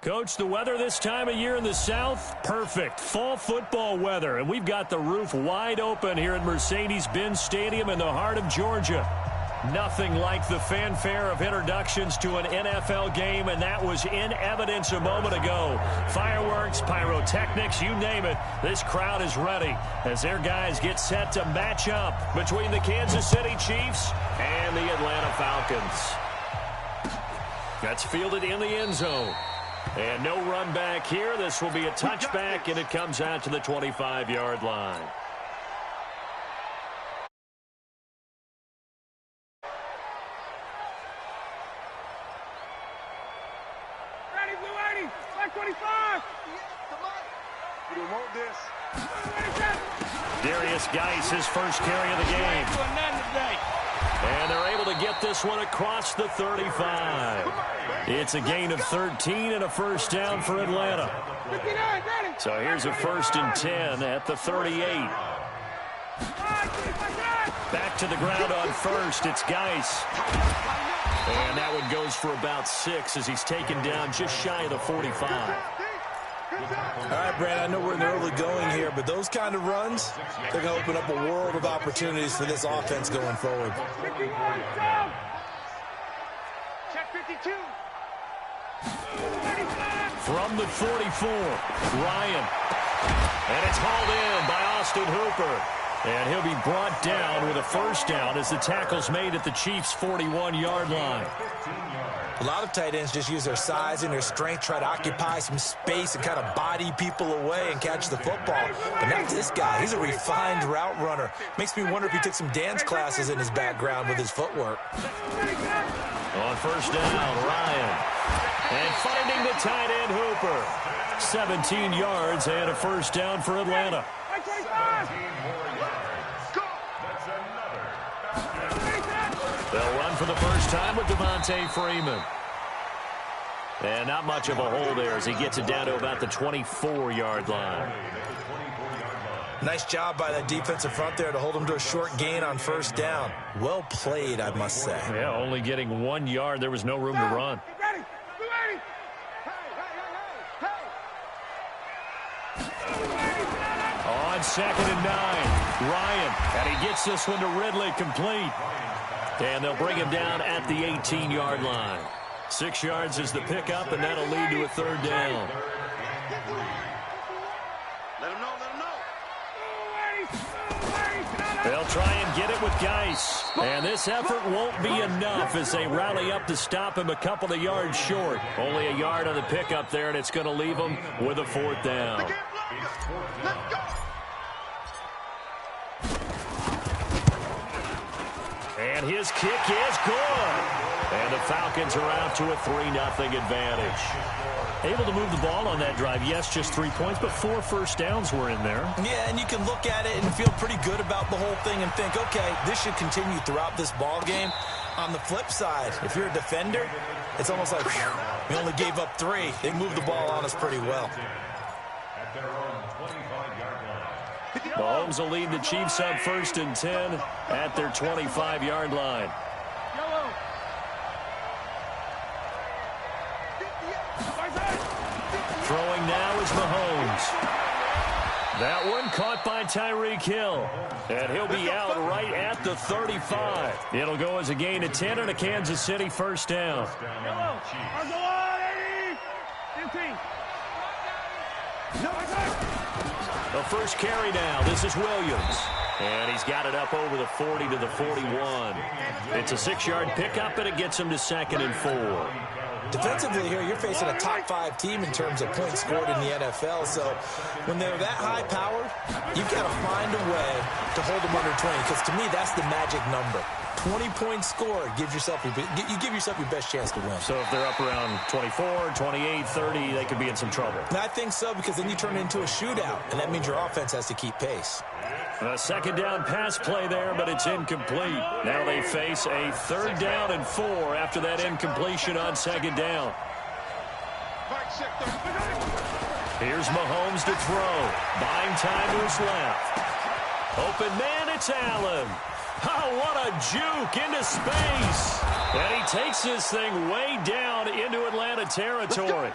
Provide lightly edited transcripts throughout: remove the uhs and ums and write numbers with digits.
Coach, the weather this time of year in the South, perfect. Fall football weather, and we've got the roof wide open here at Mercedes-Benz Stadium in the heart of Georgia. Nothing like the fanfare of introductions to an NFL game, and that was in evidence a moment ago. Fireworks, pyrotechnics, you name it. This crowd is ready as their guys get set to match up between the Kansas City Chiefs and the Atlanta Falcons. That's fielded in the end zone. And no run back here. This will be a touchback, and it comes out to the 25-yard line. Ready, blue 80, black 25. You don't want this. Darius Geis, his first carry of the game. And they're able to get this one across the 35. It's a gain of 13 and a first down for Atlanta. So here's a 1st and 10 at the 38. Back to the ground on first. It's Geis. And that one goes for about 6 as he's taken down just shy of the 45. All right, Brad, I know we're in the early going here, but those kind of runs, they're going to open up a world of opportunities for this offense going forward. Check 52. From the 44, Ryan. And it's hauled in by Austin Hooper. And he'll be brought down with a first down as the tackle's made at the Chiefs' 41-yard line. A lot of tight ends just use their size and their strength, try to occupy some space and kind of body people away and catch the football. But not this guy. He's a refined route runner. Makes me wonder if he took some dance classes in his background with his footwork. On first down, Ryan. And finding the tight end, Hooper. 17 yards and a first down for Atlanta. They'll run for the first time with Devontae Freeman. And not much of a hole there as he gets it down to about the 24-yard line. Nice job by that defensive front there to hold him to a short gain on first down. Well played, I must say. Yeah, only getting 1 yard. There was no room to run. On 2nd and 9, Ryan. And he gets this one to Ridley complete. And they'll bring him down at the 18-yard line. 6 yards is the pickup, and that'll lead to a third down. Let him know, let him know. They'll try and get it with Geis. And this effort won't be enough as they rally up to stop him a couple of yards short. Only a yard on the pickup there, and it's going to leave him with a 4th down. Let's go. And his kick is good. And the Falcons are out to a 3-0 advantage. Able to move the ball on that drive. Yes, just 3 points, but 4 first downs were in there. Yeah, and you can look at it and feel pretty good about the whole thing and think, okay, this should continue throughout this ball game. On the flip side, if you're a defender, it's almost like, whew, we only gave up 3. They moved the ball on us pretty well. Mahomes will lead the Chiefs up 1st and 10 at their 25-yard line. Throwing now is Mahomes. That one caught by Tyreek Hill. And he'll be out right at the 35. It'll go as a gain of 10 and a Kansas City first down. The first carry now. This is Williams. And he's got it up over the 40 to the 41. It's a 6-yard pickup, and it gets him to 2nd and 4. Defensively here, you're facing a top 5 team in terms of points scored in the NFL. So when they're that high-powered, you've got to find a way to hold them under 20. Because to me, that's the magic number. 20 points scored, you give yourself your best chance to win. So if they're up around 24, 28, 30, they could be in some trouble. And I think so, because then you turn it into a shootout, and that means your offense has to keep pace. A 2nd down pass play there, but it's incomplete. Now they face a 3rd down and 4 after that incompletion on 2nd down. Here's Mahomes to throw. Buying time to his left. Open man, it's Allen. Oh, what a juke into space. And he takes this thing way down into Atlanta territory.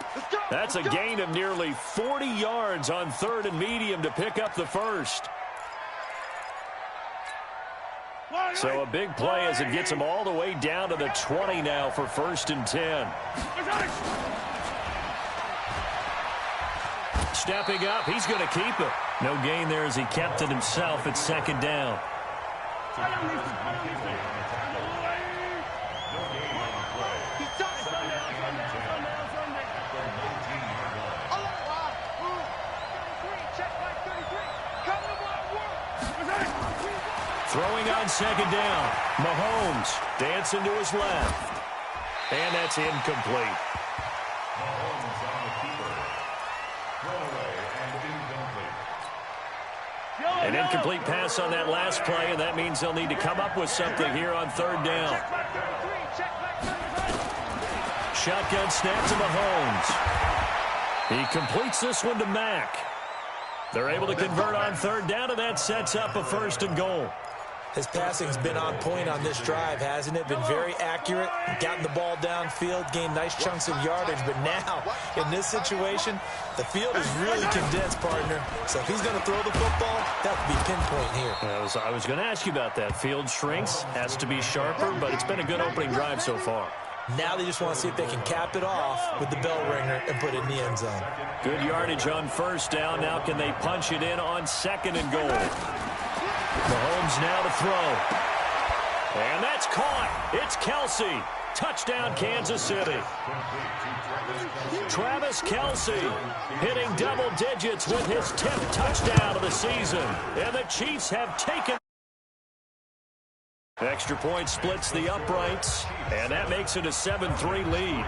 That's a gain of nearly 40 yards on 3rd and medium to pick up the first. So a big play as it gets him all the way down to the 20 now for 1st and 10. Stepping up, he's going to keep it. No gain there as he kept it himself at 2nd down. Throwing on 2nd down. Mahomes dancing to his left. And that's incomplete. An incomplete pass on that last play, and that means they'll need to come up with something here on 3rd down. Shotgun snap to Mahomes. He completes this one to Mack. They're able to convert on 3rd down, and that sets up a 1st and goal. His passing's been on point on this drive, hasn't it? Been very accurate, gotten the ball downfield, gained nice chunks of yardage. But now, in this situation, the field is really condensed, partner. So if he's going to throw the football, that would be pinpoint here. I was going to ask you about that. Field shrinks, has to be sharper, but it's been a good opening drive so far. Now they just want to see if they can cap it off with the bell ringer and put it in the end zone. Good yardage on 1st down. Now can they punch it in on 2nd and goal? Mahomes now to throw. And that's caught. It's Kelce. Touchdown, Kansas City. Travis Kelce hitting double digits with his 10th touchdown of the season. And the Chiefs have taken. Extra point splits the uprights, and that makes it a 7-3 lead.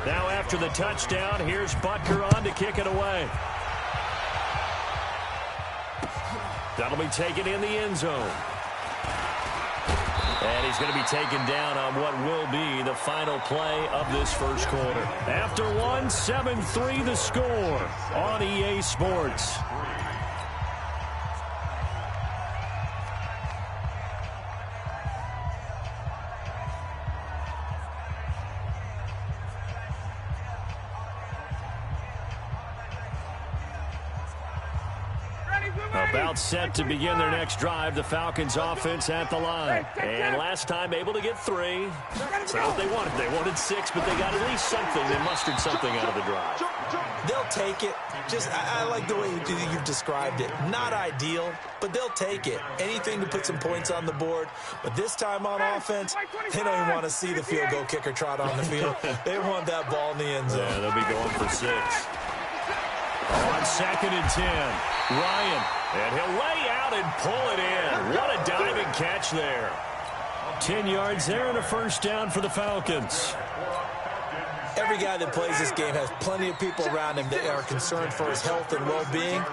Now after the touchdown, here's Butker on to kick it away. That'll be taken in the end zone. And he's going to be taken down on what will be the final play of this first quarter. After one, 7-3 the score on EA Sports. About set to begin their next drive. The Falcons offense at the line. And last time able to get 3. That's not what they wanted. They wanted 6, but they got at least something. They mustered something out of the drive. They'll take it. I like the way you've described it. Not ideal, but they'll take it. Anything to put some points on the board. But this time on offense, they don't even want to see the field goal kicker trot on the field. They want that ball in the end zone. Yeah, they'll be going for 6. On 2nd and 10, Ryan, and he'll lay out and pull it in. What a diving catch there. 10 yards there and a 1st down for the Falcons. Every guy that plays this game has plenty of people around him that are concerned for his health and well-being.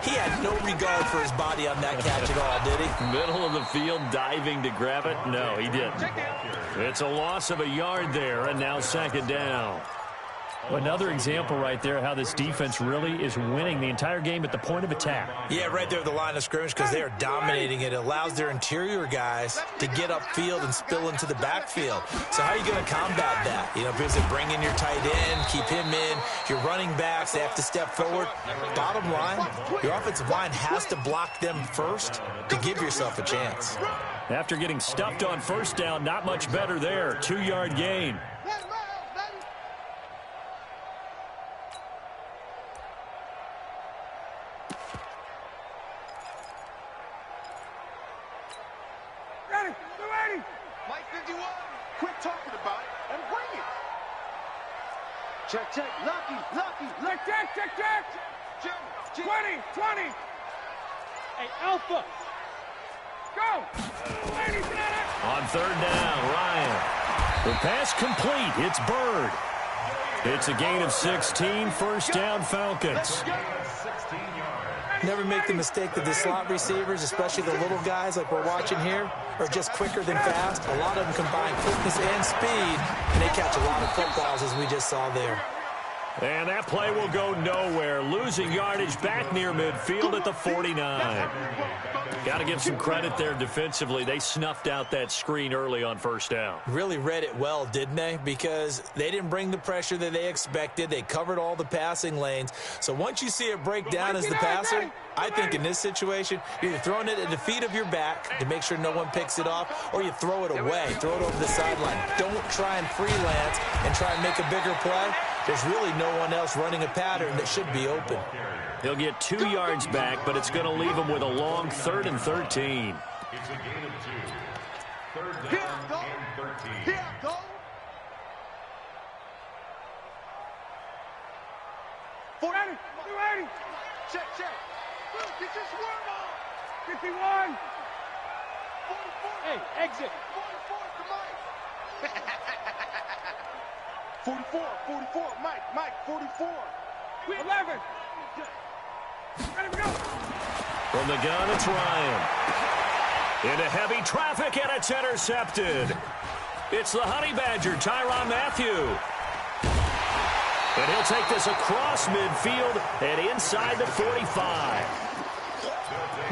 He had no regard for his body on that catch at all, did he? Middle of the field, diving to grab it? No, he didn't. It's a loss of a yard there, and now 2nd down. Another example right there how this defense really is winning the entire game at the point of attack. Yeah, right there at the line of scrimmage because they are dominating it. It allows their interior guys to get upfield and spill into the backfield. So how are you going to combat that? You know, because they bring in your tight end, keep him in. Your running backs, they have to step forward. Bottom line, your offensive line has to block them first to give yourself a chance. After getting stuffed on 1st down, not much better there. 2-yard gain. Check, lucky. Check. 20. Hey, Alpha. Go. On 3rd down, Ryan. The pass complete. It's Bird. It's a gain of 16. 1st down, Falcons. Never make the mistake that the slot receivers, especially the little guys like we're watching here, are just quicker than fast. A lot of them combine quickness and speed, and they catch a lot of footballs as we just saw there. And that play will go nowhere. losing yardage back near midfield at the 49. Got to give some credit there defensively. They snuffed out that screen early on first down. Really read it well, didn't they? Because they didn't bring the pressure that they expected. They covered all the passing lanes. So once you see it break down as the passer, I think in this situation, you're either throwing it at the feet of your back to make sure no one picks it off, or you throw it away, throw it over the sideline. Don't try and freelance and try and make a bigger play. There's really no one else running a pattern that should be open. He'll get 2 yards back, but it's going to leave him with a long 3rd and 13. It's a gain of 2. 3rd down and 13. Here, go. $40. Check. Get your swerve on. 51. 44. Hey, exit. 44, come on. 44. Mike, 44. 11. Ready to go. From the gun, it's Ryan. Into heavy traffic, and it's intercepted. It's the Honey Badger, Tyrann Mathieu. And he'll take this across midfield and inside the 45.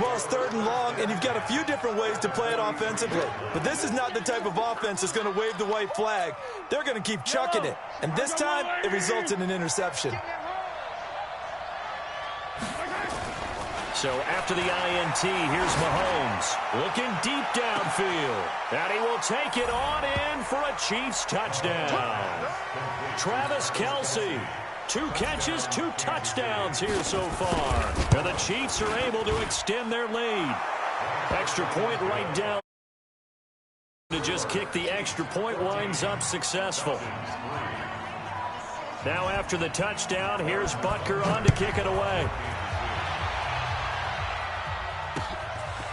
Well, it's 3rd and long, and you've got a few different ways to play it offensively. But this is not the type of offense that's going to wave the white flag. They're going to keep chucking it. And this time, it results in an interception. So after the INT, here's Mahomes looking deep downfield. And he will take it on in for a Chiefs touchdown. Travis Kelce, 2 catches, 2 touchdowns here so far. And the Chiefs are able to extend their lead. Extra point right down to just kick the extra point, winds up successful. Now after the touchdown, here's Butker on to kick it away.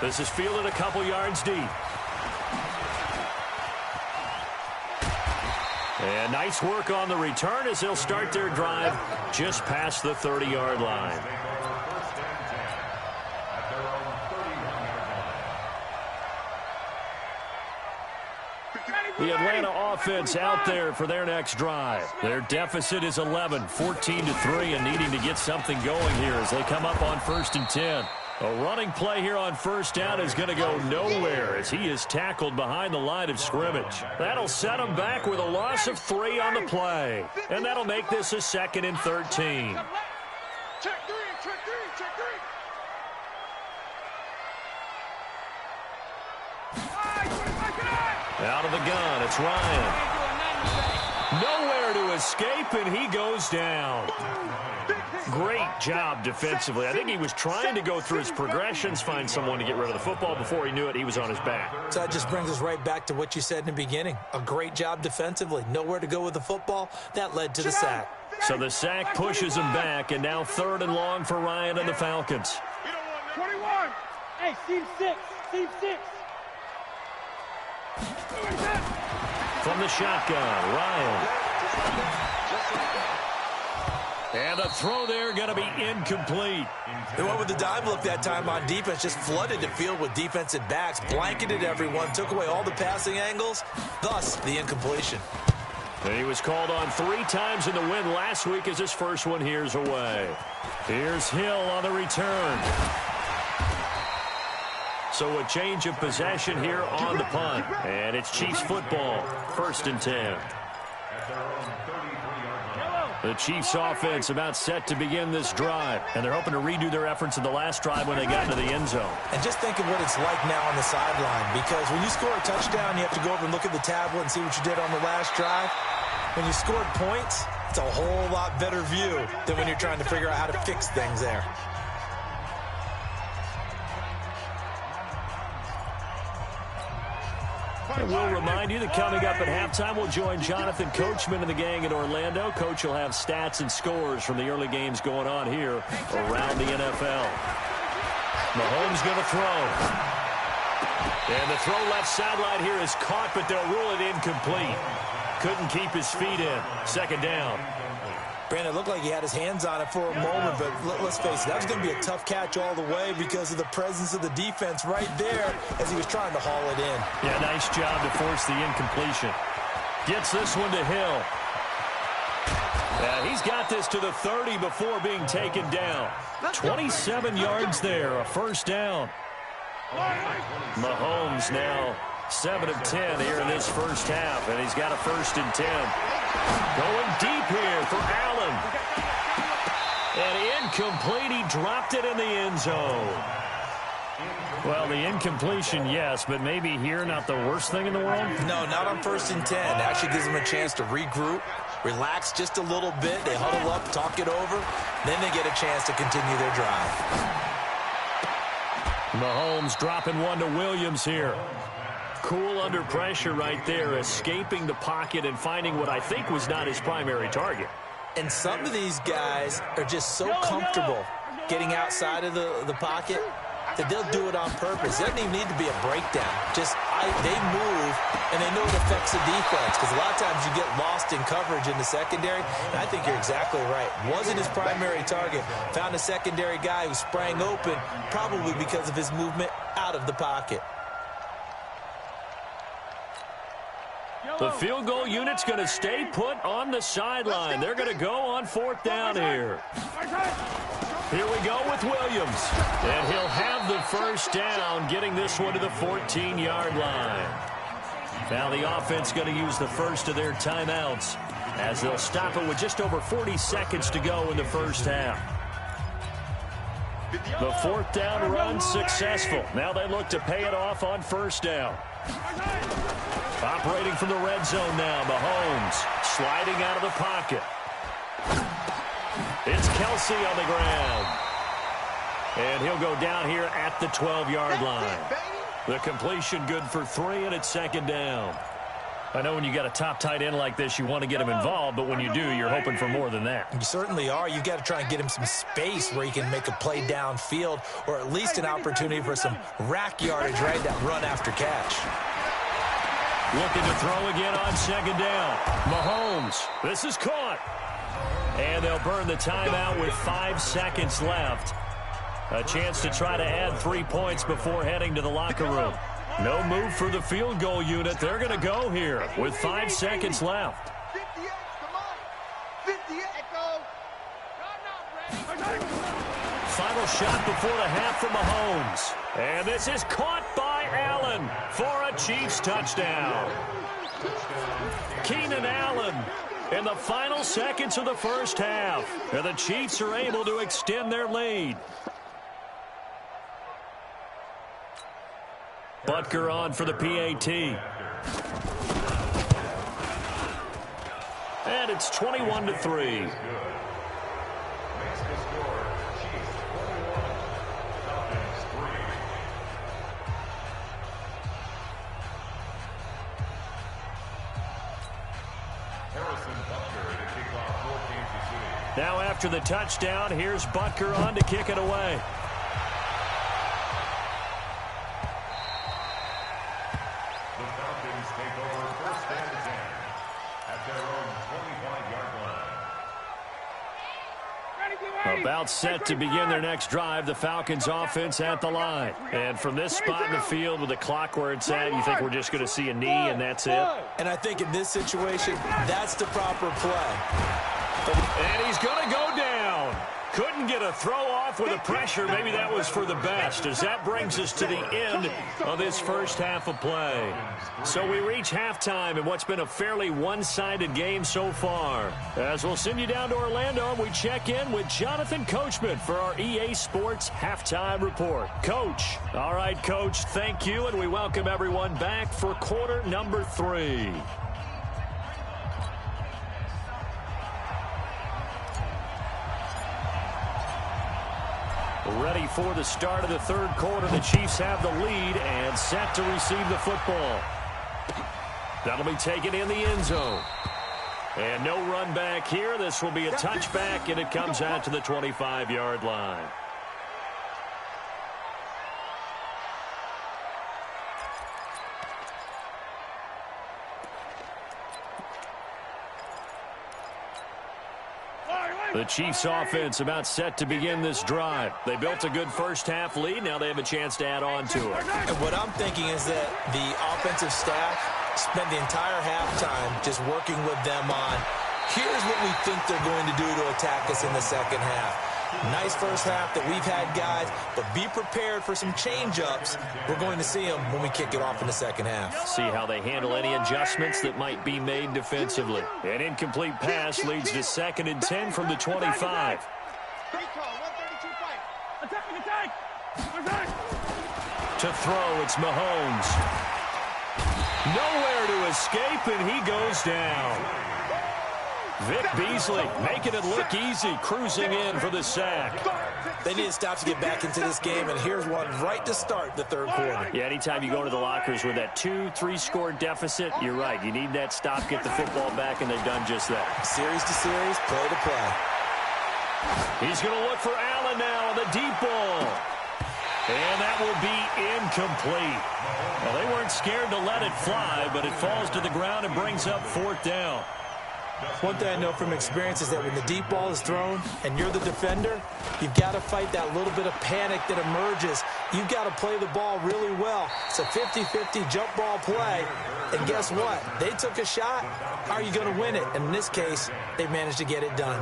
This is fielded a couple yards deep. And nice work on the return as they'll start their drive just past the 30-yard line. The Atlanta offense out there for their next drive. Their deficit is 11, 14-3, and needing to get something going here as they come up on 1st and 10. A running play here on first down is going to go nowhere as he is tackled behind the line of scrimmage. That'll set him back with a loss of 3 on the play. And that'll make this a 2nd and 13. Check three. Out of the gun, it's Ryan. Nowhere to escape, and he goes down. Great job defensively. I think he was trying to go through his progressions, find someone to get rid of the football. Before he knew it, he was on his back. So that just brings us right back to what you said in the beginning. A great job defensively. Nowhere to go with the football. That led to the sack. So the sack pushes him back, and now 3rd and long for Ryan and the Falcons. 21. Hey, team 6. From the shotgun, Ryan. And a throw there going to be incomplete. They went with the dime look that time on defense, just flooded the field with defensive backs, blanketed everyone, took away all the passing angles, thus the incompletion. And he was called on 3 times in the win last week as his first one here's away. Here's Hill on the return. So a change of possession here on the punt. And it's Chiefs football, 1st and 10. The Chiefs offense about set to begin this drive. And they're hoping to redo their efforts in the last drive when they got into the end zone. And just think of what it's like now on the sideline. Because when you score a touchdown, you have to go over and look at the tablet and see what you did on the last drive. When you scored points, it's a whole lot better view than when you're trying to figure out how to fix things there. And we'll remind you that coming up at halftime, we'll join Jonathan Coachman and the gang in Orlando. Coach will have stats and scores from the early games going on here around the NFL. Mahomes going to throw. And the throw left sideline here is caught, but they'll rule it incomplete. Couldn't keep his feet in. 2nd down. Brandon, it looked like he had his hands on it for a moment, but let's face it, that was going to be a tough catch all the way because of the presence of the defense right there as he was trying to haul it in. Yeah, nice job to force the incompletion. Gets this one to Hill. He's got this to the 30 before being taken down. 27 yards there, a first down. Mahomes now 7 of 10 here in this first half, and he's got a 1st and 10. Going deep here for Allen. And incomplete. He dropped it in the end zone. Well, the incompletion, yes, but maybe here not the worst thing in the world? No, not on 1st and 10. Actually gives them a chance to regroup, relax just a little bit. They huddle up, talk it over. Then they get a chance to continue their drive. Mahomes dropping one to Williams here. Cool under pressure right there, escaping the pocket and finding what I think was not his primary target. And some of these guys are just so comfortable getting outside of the pocket that they'll do it on purpose. It doesn't even need to be a breakdown. Just they move, and they know it affects the defense, because a lot of times you get lost in coverage in the secondary, and I think you're exactly right. Wasn't his primary target. Found a secondary guy who sprang open, probably because of his movement out of the pocket. The field goal unit's going to stay put on the sideline. They're going to go on 4th down here. Here we go with Williams. And he'll have the first down, getting this one to the 14-yard line. Now the offense going to use the first of their timeouts as they'll stop it with just over 40 seconds to go in the first half. The 4th down run successful. Now they look to pay it off on 1st down. Operating from the red zone now, Mahomes sliding out of the pocket. It's Kelsey on the ground. And he'll go down here at the 12-yard line. The completion good for 3, and it's 2nd down. I know when you got a top tight end like this, you want to get him involved, but when you do, you're hoping for more than that. You certainly are. You've got to try and get him some space where he can make a play downfield, or at least an opportunity for some rack yardage, right? That run after catch. Looking to throw again on 2nd down. Mahomes. This is caught. And they'll burn the timeout with 5 seconds left. A chance to try to add 3 points before heading to the locker room. No move for the field goal unit. They're going to go here with 5 seconds left. 58, come on. 58, go. Final shot before the half from Mahomes. And this is caught by Allen for a Chiefs touchdown. Keenan Allen in the final seconds of the first half. And the Chiefs are able to extend their lead. Butker on for the PAT. And it's 21-3. Now after the touchdown, here's Butker on to kick it away. The Falcons take over 1st and 10 at their own 25-yard line. About set to begin their next drive, the Falcons offense at the line. And from this spot in the field with the clock where it's at, you think we're just going to see a knee and that's it? And I think in this situation, that's the proper play. And he's going to go down. Couldn't get a throw off with the pressure. Maybe that was for the best, as that brings us to the end of this first half of play. So we reach halftime in what's been a fairly one-sided game so far. As we'll send you down to Orlando, we check in with Jonathan Coachman for our EA Sports Halftime Report. Coach. All right, Coach, thank you, and we welcome everyone back for quarter number 3. Ready for the start of the 3rd quarter. The Chiefs have the lead and set to receive the football. That'll be taken in the end zone. And no run back here. This will be a touchback, and it comes out to the 25-yard line. The Chiefs offense about set to begin this drive. They built a good first half lead. Now they have a chance to add on to it. And what I'm thinking is that the offensive staff spent the entire halftime just working with them on Here's what we think they're going to do to attack us in the second half. Nice first half that we've had, guys, but be prepared for some change-ups. We're going to see them when we kick it off in the second half. See how they handle any adjustments that might be made defensively. An incomplete pass leads to 2nd and 10 from the 25. To throw, it's Mahomes. Nowhere to escape, and he goes down. Vic Beasley making it look easy, cruising in for the sack. They need to stop to get back into this game, and here's one right to start the third quarter. Yeah, anytime you go to the lockers with that 2-3 score deficit, you're right. You need that stop, get the football back, and they've done just that. Series to series, play to play. He's going to look for Allen now on the deep ball. And that will be incomplete. Well, they weren't scared to let it fly, but it falls to the ground and brings up 4th down. One thing I know from experience is that when the deep ball is thrown and you're the defender, you've got to fight that little bit of panic that emerges. You've got to play the ball really well. It's a 50-50 jump ball play. And guess what? They took a shot. How are you going to win it? And in this case, they managed to get it done.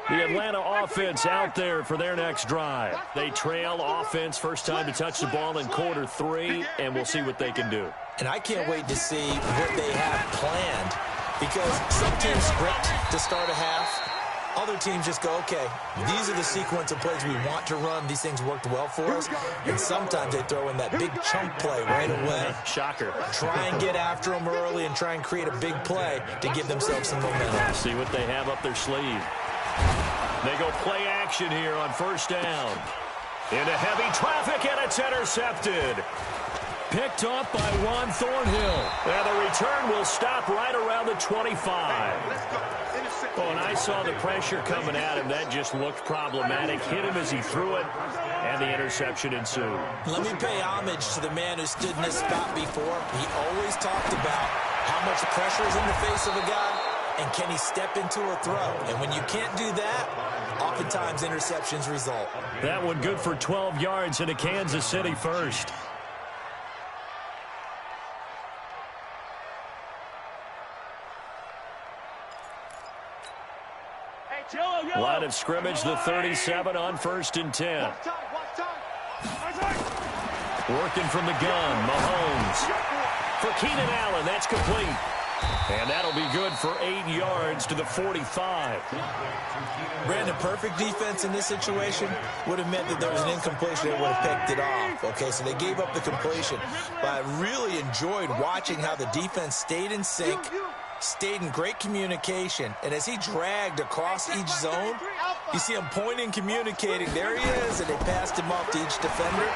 The Atlanta offense out there for their next drive. They trail offense, first time to touch the ball in quarter 3, and we'll see what they can do. And I can't wait to see what they have planned, because some teams script to start a half. Other teams just go, okay, these are the sequence of plays we want to run. These things worked well for us. And sometimes they throw in that big chunk play right away. Shocker. Try and get after them early and try and create a big play to give themselves some momentum. See what they have up their sleeve. They go play action here on 1st down. Into heavy traffic, and it's intercepted. Picked off by Juan Thornhill. And the return will stop right around the 25. Oh, and I saw the pressure coming at him. That just looked problematic. Hit him as he threw it, and the interception ensued. Let me pay homage to the man who stood in this spot before. He always talked about how much pressure is in the face of a guy, and can he step into a throw? And when you can't do that, oftentimes interceptions result. That one good for 12 yards into Kansas City first. Line of scrimmage, the 37 on 1st and 10. Working from the gun, Mahomes. For Keenan Allen, that's complete. And that'll be good for 8 yards to the 45. Brandon, perfect defense in this situation would have meant that there was an incompletion. They would have picked it off. Okay, so they gave up the completion. But I really enjoyed watching how the defense stayed in sync, stayed in great communication. And as he dragged across each zone, you see him pointing, communicating. There he is, and they passed him off to each defender.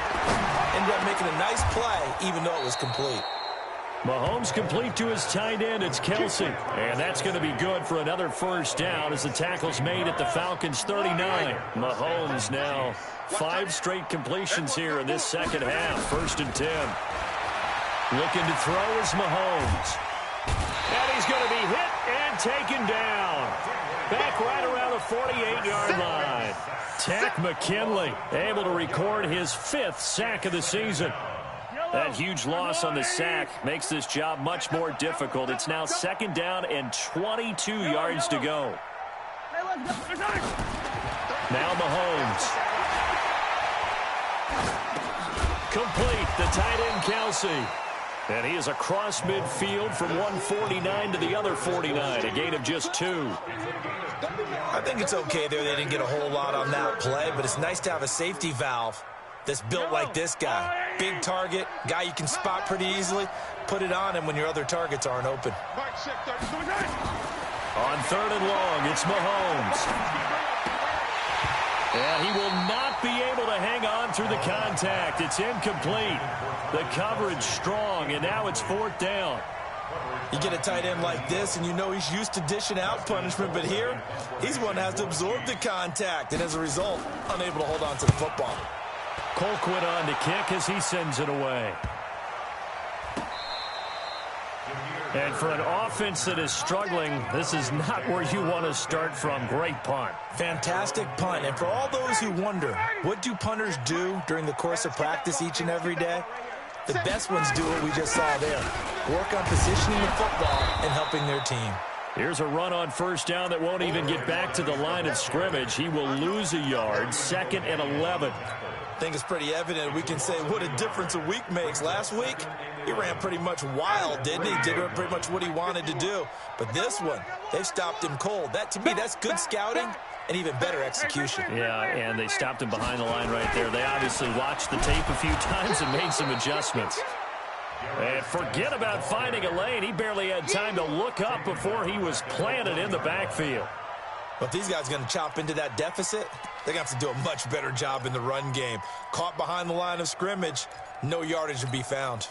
Ended up making a nice play, even though it was complete. Mahomes complete to his tight end. It's Kelsey. And that's going to be good for another 1st down as the tackle's made at the Falcons' 39. Mahomes now 5 straight completions here in this second half. 1st and 10. Looking to throw is Mahomes. And he's going to be hit and taken down. Back right around the 48-yard line. Takk McKinley able to record his 5th sack of the season. That huge loss on the sack makes this job much more difficult. It's now 2nd down and 22 yards to go. Now Mahomes. Complete, the tight end Kelsey. And he is across midfield from 149 to the other 49, a gain of just 2. I think it's okay there. They didn't get a whole lot on that play, but it's nice to have a safety valve that's built like this guy. Big target, guy you can spot pretty easily. Put it on him when your other targets aren't open. On 3rd and long, it's Mahomes. And he will not be able to hang on through the contact. It's incomplete. The coverage strong, and now it's 4th down. You get a tight end like this, and you know he's used to dishing out punishment, but here, he's one that has to absorb the contact, and as a result, unable to hold on to the football. Colquitt on to kick as he sends it away. And for an offense that is struggling, this is not where you want to start from. Great punt. Fantastic punt. And for all those who wonder, what do punters do during the course of practice each and every day? The best ones do what we just saw there. Work on positioning the football and helping their team. Here's a run on first down that won't even get back to the line of scrimmage. He will lose a yard, 2nd and 11. I think it's pretty evident. We can say what a difference a week makes. Last week, he ran pretty much wild, didn't he? Did pretty much what he wanted to do. But this one, they've stopped him cold. That, to me, that's good scouting and even better execution. Yeah, and they stopped him behind the line right there. They obviously watched the tape a few times and made some adjustments. And forget about finding a lane. He barely had time to look up before he was planted in the backfield. But if these guys are going to chop into that deficit, they're going to have to do a much better job in the run game. Caught behind the line of scrimmage, no yardage to be found.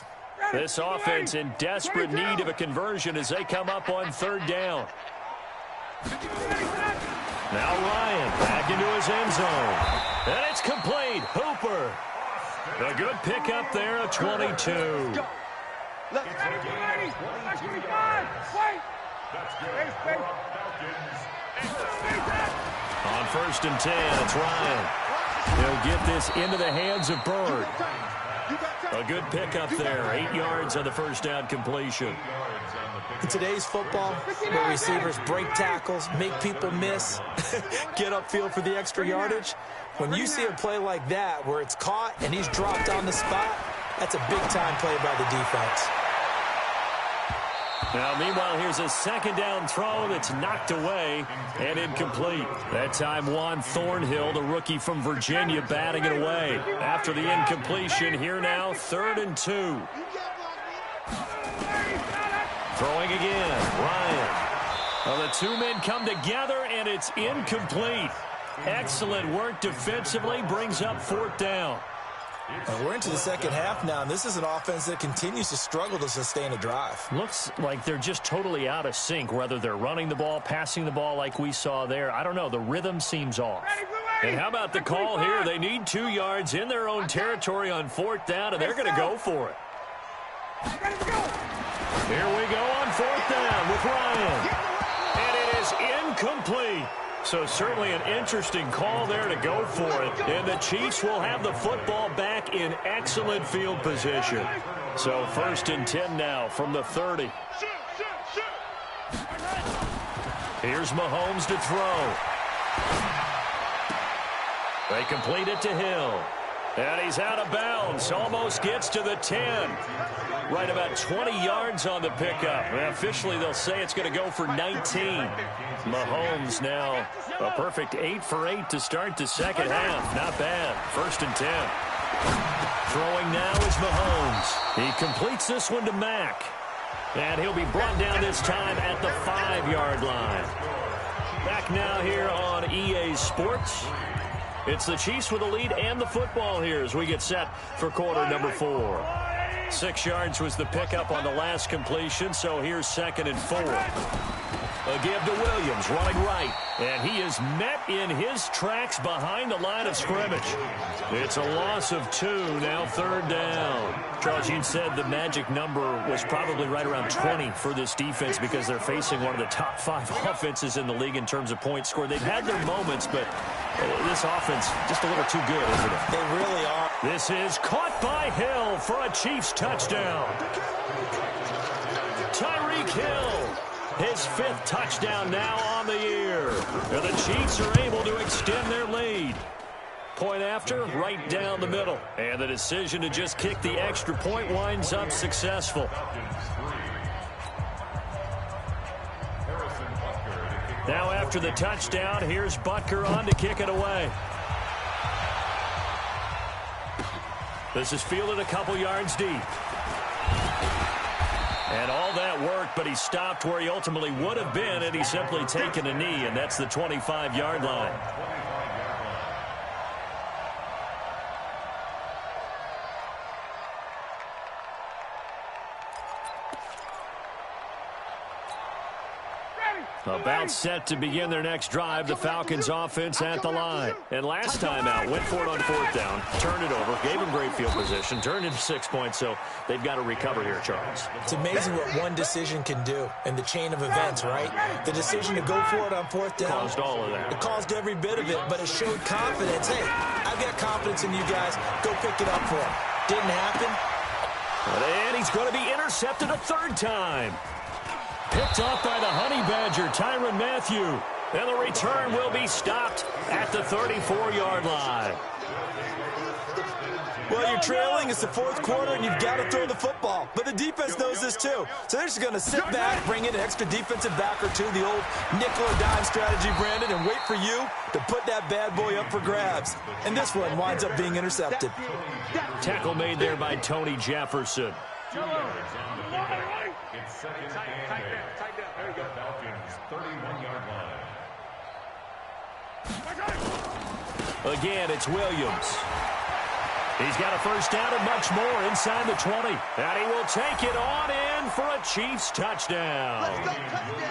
This offense in desperate need of a conversion as they come up on 3rd down. Now Ryan back into his end zone. And it's complete. Hooper. A good pickup there at 22. On 1st and 10, it's Ryan. He'll get this into the hands of Bird. A good pickup there. 8 yards on the first down completion. In today's football, where receivers break tackles, make people miss, get upfield for the extra yardage, when you see a play like that where it's caught and he's dropped on the spot, that's a big-time play by the defense. Now, meanwhile, here's a 2nd down throw that's knocked away and incomplete. That time, Juan Thornhill, the rookie from Virginia, batting it away. After the incompletion, here now, 3rd and 2. Throwing again, Ryan. Well, the two men come together, and it's incomplete. Excellent work defensively, brings up 4th down. We're into the second half now, and this is an offense that continues to struggle to sustain a drive. Looks like they're just totally out of sync, whether they're running the ball, passing the ball like we saw there. I don't know. The rhythm seems off. And how about the call here? They need 2 yards in their own territory on 4th down, and they're going to go for it. Here we go on 4th down with Ryan. And it is incomplete. So certainly an interesting call there to go for it. And the Chiefs will have the football back in excellent field position. So 1st and 10 now from the 30. Here's Mahomes to throw. They complete it to Hill. And he's out of bounds. Almost gets to the 10. Right about 20 yards on the pickup. And officially, they'll say it's going to go for 19. Mahomes now a perfect 8 for 8 to start the second half. Not bad. 1st and 10. Throwing now is Mahomes. He completes this one to Mack. And he'll be brought down this time at the 5-yard line. Back now here on EA Sports. It's the Chiefs with the lead and the football here as we get set for quarter number 4. 6 yards was the pickup on the last completion, so here's 2nd and 4. A give to Williams, running right, and he is met in his tracks behind the line of scrimmage. It's a loss of 2, now 3rd down. Charles, you said the magic number was probably right around 20 for this defense because they're facing one of the top 5 offenses in the league in terms of points scored. They've had their moments, but this offense just a little too good, isn't it? They really are. This is caught by Hill for a Chiefs touchdown. Tyreek Hill, his 5th touchdown now on the year. And the Chiefs are able to extend their lead. Point after, right down the middle. And the decision to just kick the extra point winds up successful. Now after the touchdown, here's Butker on to kick it away. This is fielded a couple yards deep. And all that worked, but he stopped where he ultimately would have been, and he's simply taken a knee, and that's the 25-yard line. About set to begin their next drive, the Falcons offense at the line. And last time out, went for it on 4th down, turned it over, gave them great field position, turned into 6 points, so they've got to recover here, Charles. It's amazing what one decision can do in the chain of events, right? The decision to go for it on 4th down. Caused all of that. It caused every bit of it, but it showed confidence. Hey, I've got confidence in you guys. Go pick it up for them. Didn't happen. And he's going to be intercepted a third time. Picked off by the Honey Badger, Tyrann Mathieu. And the return will be stopped at the 34-yard line. Well, you're trailing. It's the fourth quarter, and you've got to throw the football. But the defense knows this, too. So they're just going to sit back, bring in an extra defensive back or two, the old nickel or dime strategy, Brandon, and wait for you to put that bad boy up for grabs. And this one winds up being intercepted. Tackle made there by Tony Jefferson. 2 yards on the pickup. It's second and 10 at the Falcons' 31-yard line. Again, it's Williams. He's got a first down and much more inside the 20. And he will take it on in for a Chiefs touchdown.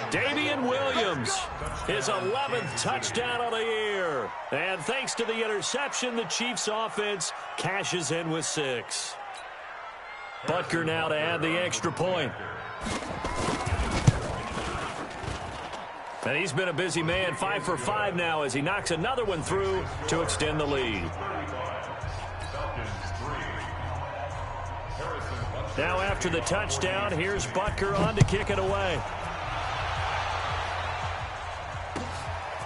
Damian Williams, his 11th touchdown of the year. And thanks to the interception, the Chiefs offense cashes in with 6. Butker now to add the extra point. And he's been a busy man, 5 for 5 now as he knocks another one through to extend the lead. Now after the touchdown, here's Butker on to kick it away.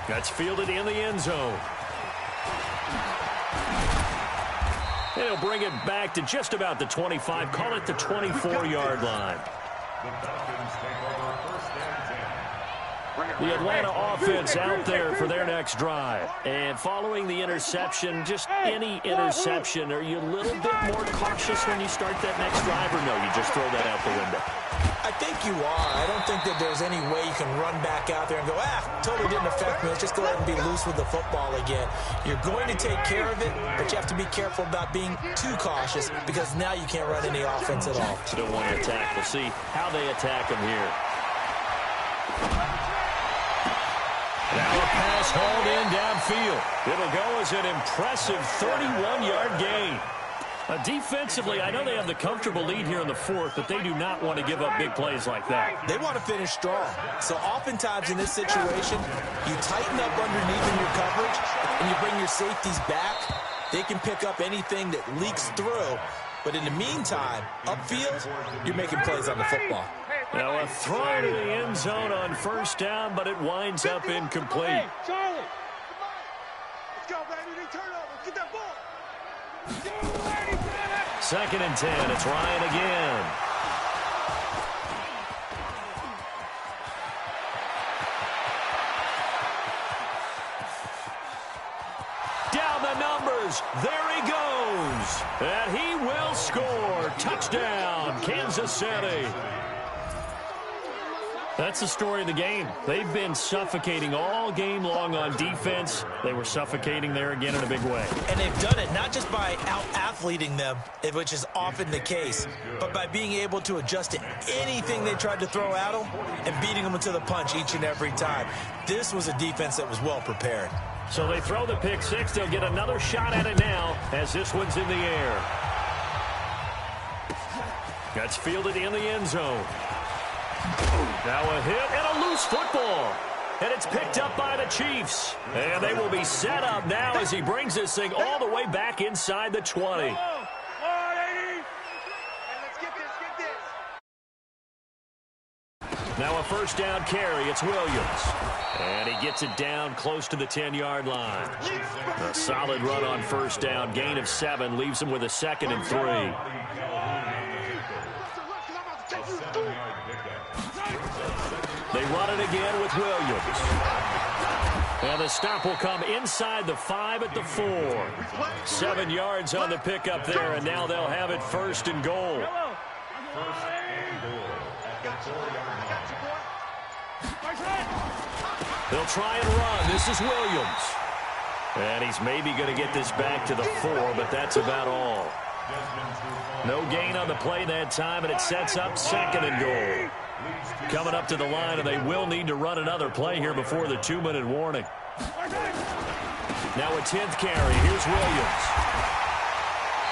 That's fielded in the end zone. And he'll bring it back to just about the 25, call it the 24-yard line. The Atlanta offense out there for their next drive. And following the interception, just any interception, are you a little bit more cautious when you start that next drive, or no, you just throw that out the window? I think you are. I don't think that there's any way you can run back out there and go, totally didn't affect me. Let's just go ahead and be loose with the football again. You're going to take care of it, but you have to be careful about being too cautious because now you can't run any offense at all. Still want to attack. We'll see how they attack him here. Now a pass hauled in downfield. It'll go as an impressive 31-yard gain. Defensively, I know they have the comfortable lead here in the fourth, but they do not want to give up big plays like that. They want to finish strong. So oftentimes in this situation, you tighten up underneath in your coverage, and you bring your safeties back. They can pick up anything that leaks through. But in the meantime, upfield, you're making plays on the football. Now a throw to the end zone on first down, but it winds up incomplete. Hey, Charlie, come on. Let's go, baby. They turn over. Get that ball. Second and 10. It's Ryan again. Down the numbers. There he goes. And he will score. Touchdown, Kansas City. That's the story of the game. They've been suffocating all game long on defense. They were suffocating there again in a big way. And they've done it not just by out-athleting them, which is often the case, but by being able to adjust to anything they tried to throw at them and beating them to the punch each and every time. This was a defense that was well prepared. So they throw the pick six. They'll get another shot at it now as this one's in the air. That's fielded in the end zone. Now a hit and a loose football. And it's picked up by the Chiefs. And they will be set up now as he brings this thing all the way back inside the 20. Now a first down carry. It's Williams. And he gets it down close to the 10-yard line. A solid run on first down. Gain of 7 leaves him with a 2nd and 3. They run it again with Williams. And the stop will come inside the 5 at the 4. 7 yards on the pickup there, and now they'll have it 1st and goal. They'll try and run. This is Williams. And he's maybe going to get this back to the 4, but that's about all. No gain on the play that time, and it sets up 2nd and goal. Coming up to the line, and they will need to run another play here before the 2-minute warning. Now a 10th carry. Here's Williams.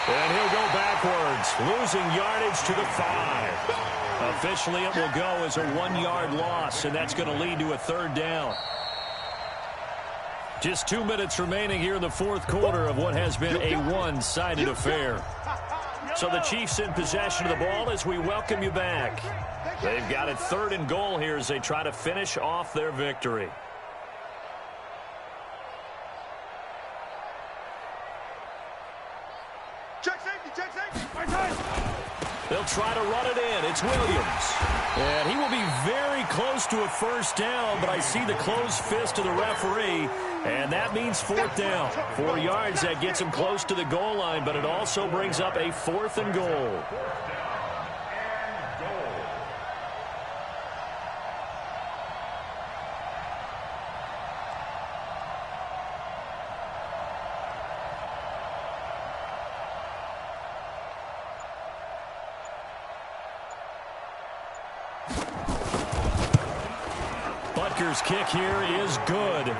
And he'll go backwards, losing yardage to the 5. Officially, it will go as a 1-yard loss, and that's going to lead to a 3rd down. Just 2 minutes remaining here in the 4th quarter of what has been a one-sided affair. So the Chiefs in possession of the ball as we welcome you back. They've got it 3rd and goal here as they try to finish off their victory. Check safety, check safety. They'll try to run it in. It's Williams. And he will be very close to a first down, but I see the closed fist of the referee, and that means 4th down. 4 yards, that gets him close to the goal line, but it also brings up a 4th and goal. Butker's kick here is good.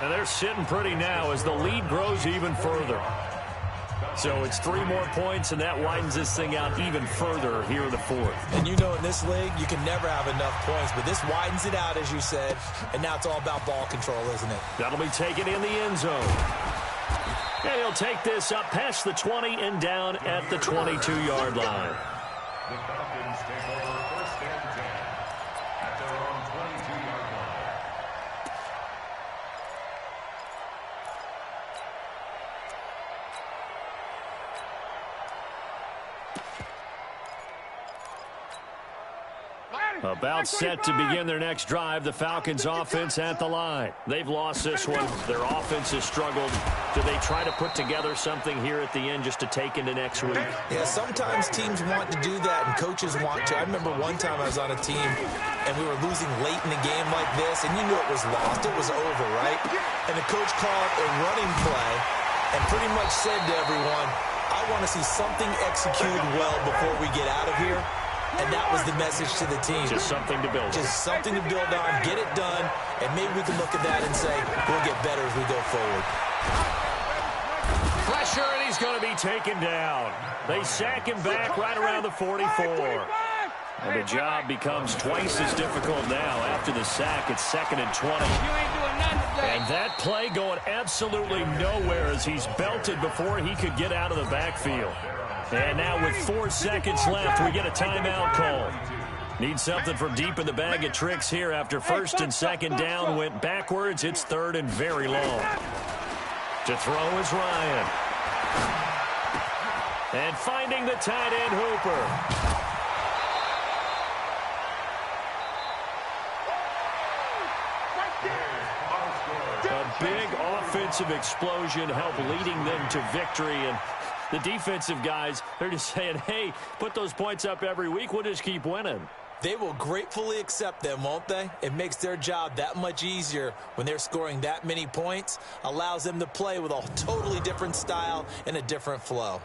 And they're sitting pretty now as the lead grows even further. So it's 3 more points, and that widens this thing out even further here in the 4th. And you know in this league, you can never have enough points, but this widens it out, as you said, and now it's all about ball control, isn't it? That'll be taken in the end zone. And he'll take this up past the 20 and down at the 22-yard line. The Falcons take over 1st and 10 at their own 22-yard line. About set to begin their next drive. The Falcons offense at the line. They've lost this one. Their offense has struggled. Do they try to put together something here at the end just to take into next week? Yeah, sometimes teams want to do that and coaches want to. I remember one time I was on a team and we were losing late in a game like this, and you knew it was lost. It was over, right? And the coach called a running play and pretty much said to everyone, I want to see something executed well before we get out of here. And that was the message to the team. Just something to build on. Just something to build on, get it done, and maybe we can look at that and say, we'll get better as we go forward. Pressure, and he's going to be taken down. They sack him back right around the 44. And the job becomes twice as difficult now. After the sack, it's 2nd and 20. And that play going absolutely nowhere as he's belted before he could get out of the backfield. And now with 4 seconds left, we get a timeout call. Need something from deep in the bag of tricks here after 1st and 2nd down went backwards. It's 3rd and very long. To throw is Ryan. And finding the tight end Hooper. A big offensive explosion helped leading them to victory, and the defensive guys, they're just saying, hey, put those points up every week. We'll just keep winning. They will gratefully accept them, won't they? It makes their job that much easier when they're scoring that many points, allows them to play with a totally different style and a different flow.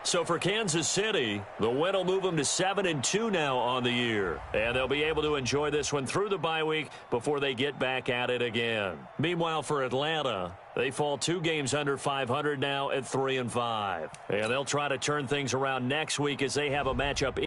So for Kansas City, the win will move them to 7-2 now on the year. And they'll be able to enjoy this one through the bye week before they get back at it again. Meanwhile, for Atlanta, they fall 2 games under 500 now at 3-5. And they'll try to turn things around next week as they have a matchup.